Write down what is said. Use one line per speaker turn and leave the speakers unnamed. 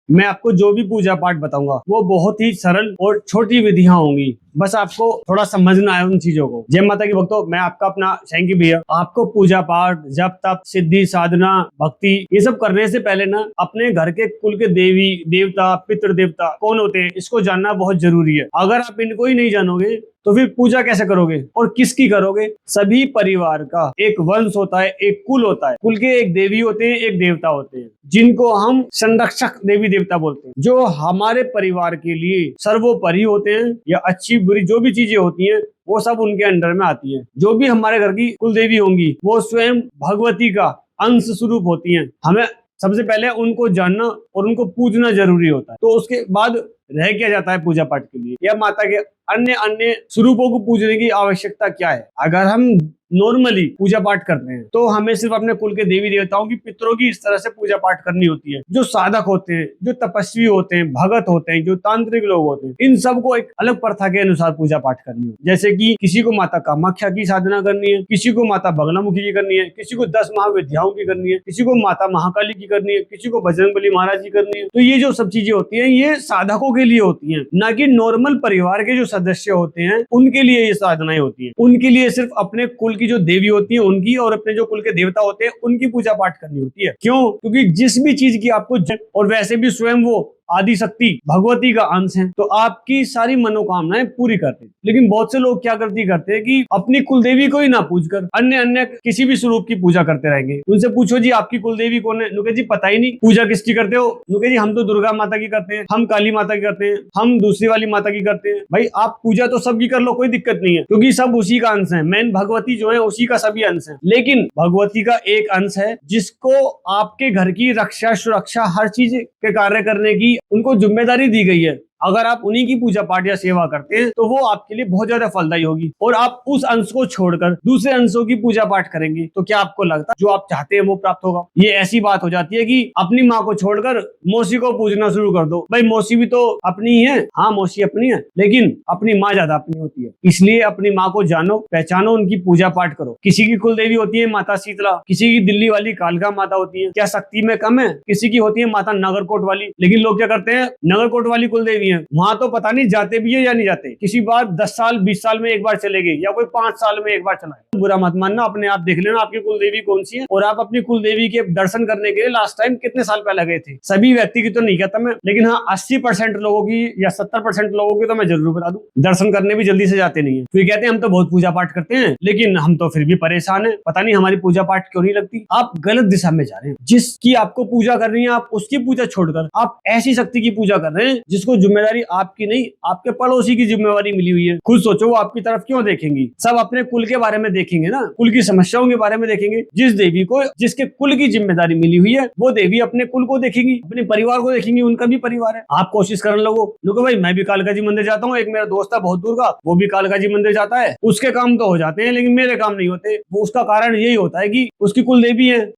मैं आपको जो भी पूजा पाठ बताऊंगा वो बहुत ही सरल और छोटी विधियां होंगी। बस आपको थोड़ा समझना है उन चीजों को। जय माता की भक्तों, मैं आपका अपना शैंकी भैया। आपको पूजा पाठ, जप तप, सिद्धि, साधना, भक्ति ये सब करने से पहले ना अपने घर के कुल के देवी देवता, पितृ देवता कौन होते हैं इसको जानना बहुत जरूरी है। अगर आप इनको ही नहीं जानोगे तो फिर पूजा कैसे करोगे और किसकी करोगे। सभी परिवार का एक वंश होता है, एक कुल होता है। कुल के एक देवी होते हैं, एक देवता होते हैं, जिनको हम संरक्षक देवी देवता बोलते हैं, जो हमारे परिवार के लिए सर्वोपरि होते हैं। या अच्छी बुरी जो भी चीजें होती हैं वो सब उनके अंडर में आती हैं। जो भी हमारे घर की कुल देवी होंगी वो स्वयं भगवती का अंश स्वरूप होती हैं। हमें सबसे पहले उनको जानना और उनको पूजना जरूरी होता है। तो उसके बाद रह क्या जाता है पूजा पाठ के लिए, या माता के अन्य अन्य स्वरूपों को पूजने की आवश्यकता क्या है। अगर हम नॉर्मली पूजा पाठ करते हैं तो हमें सिर्फ अपने कुल के देवी देवताओं की, पितरों की इस तरह से पूजा पाठ करनी होती है। जो साधक होते हैं, जो तपस्वी होते हैं, भगत होते हैं, जो तांत्रिक लोग होते हैं, इन सबको एक अलग प्रथा के अनुसार पूजा पाठ करनी होती है। जैसे कि किसी को माता कामाख्या की साधना करनी है, किसी को माता बगलामुखी की करनी है, किसी को 10 महाविद्याओं की करनी है, किसी को माता महाकाली की करनी है, किसी को बजरंगबली महाराज की करनी है। तो ये जो सब चीजें होती है ये साधकों के लिए होती है, ना कि नॉर्मल परिवार के जो सदस्य होते हैं उनके लिए ये साधनाएं होती है। उनके लिए सिर्फ अपने कुल की जो देवी होती है उनकी और अपने जो कुल के देवता होते हैं उनकी पूजा पाठ करनी होती है। क्यों? क्योंकि जिस भी चीज की आपको और वैसे भी स्वयं वो आदि शक्ति भगवती का अंश है, तो आपकी सारी मनोकामनाएं पूरी करते हैं। लेकिन बहुत से लोग क्या गलती करते हैं कि अपनी कुलदेवी को ही ना पूजकर अन्य अन्य किसी भी स्वरूप की पूजा करते रहेंगे। उनसे पूछो जी आपकी कुलदेवी कौन है, नुके जी पता ही नहीं। पूजा किसकी करते हो? नुके जी हम तो दुर्गा माता की करते हैं, हम काली माता की करते हैं, हम दूसरी वाली माता की करते हैं। भाई आप पूजा तो सबकी कर लो, कोई दिक्कत नहीं है, क्योंकि सब उसी का अंश है। मेन भगवती जो है उसी का सभी अंश है। लेकिन भगवती का एक अंश है जिसको आपके घर की रक्षा सुरक्षा हर चीज के कार्य करने की उनको जिम्मेदारी दी गई है। अगर आप उन्हीं की पूजा पाठ या सेवा करते हैं तो वो आपके लिए बहुत ज्यादा फलदायी होगी। और आप उस अंश को छोड़कर दूसरे अंशों की पूजा पाठ करेंगे तो क्या आपको लगता है जो आप चाहते हैं वो प्राप्त होगा? ये ऐसी बात हो जाती है कि अपनी माँ को छोड़कर मौसी को पूजना शुरू कर दो। भाई मौसी भी तो अपनी ही है, हाँ मौसी अपनी है, लेकिन अपनी माँ ज्यादा अपनी होती है। इसलिए अपनी माँ को जानो, पहचानो, उनकी पूजा पाठ करो। किसी की कुल देवी होती है माता शीतला, किसी की दिल्ली वाली कालका माता होती है। क्या शक्ति में कम है? किसी की होती है माता नगरकोट वाली। लेकिन लोग क्या करते हैं, नगरकोट वाली कुल देवी है, वहां तो पता नहीं जाते भी है या नहीं जाते। किसी बार 10 साल 20 साल में एक बार चले गए, या कोई 5 साल में एक बार चला गया। बुरा मत मानना, अपने आप देख लेना आपकी कुल देवी कौन सी है और आप अपनी कुल देवी के दर्शन करने के लिए लास्ट टाइम कितने साल पहले गए थे। सभी व्यक्ति की तो नहीं कहता मैं, लेकिन हाँ 80% लोगों की या 70% लोगों की तो मैं जरूर बता दूं, दर्शन करने भी जल्दी से जाते नहीं है। फिर कहते हैं हम तो बहुत पूजा पाठ करते हैं लेकिन हम तो फिर भी परेशान है, पता नहीं हमारी पूजा पाठ क्यों नहीं लगती। आप गलत दिशा में जा रहे हैं। जिसकी आपको पूजा करनी है आप उसकी पूजा छोड़कर आप ऐसी शक्ति की पूजा कर रहे हैं जिसको जिम्मेदारी आपकी नहीं आपके पड़ोसी की जिम्मेवारी मिली हुई है। खुद सोचो वो आपकी तरफ क्यों देखेंगी? सब अपने कुल के बारे में देखेंगे ना, कुल की समस्याओं के बारे में देखेंगे। जिस देवी को जिसके कुल की जिम्मेदारी मिली हुई है वो देवी अपने कुल को देखेगी, अपने परिवार को देखेंगी, उनका भी परिवार है। आप कोशिश करने लगो भाई मैं भी कालका जी मंदिर जाता हूँ, एक मेरा दोस्त है बहुत दूर का, वो भी कालका जी मंदिर जाता है, उसके काम तो हो जाते हैं लेकिन मेरे काम नहीं होते। वो उसका कारण यही होता है कि उसकी कुल देवी है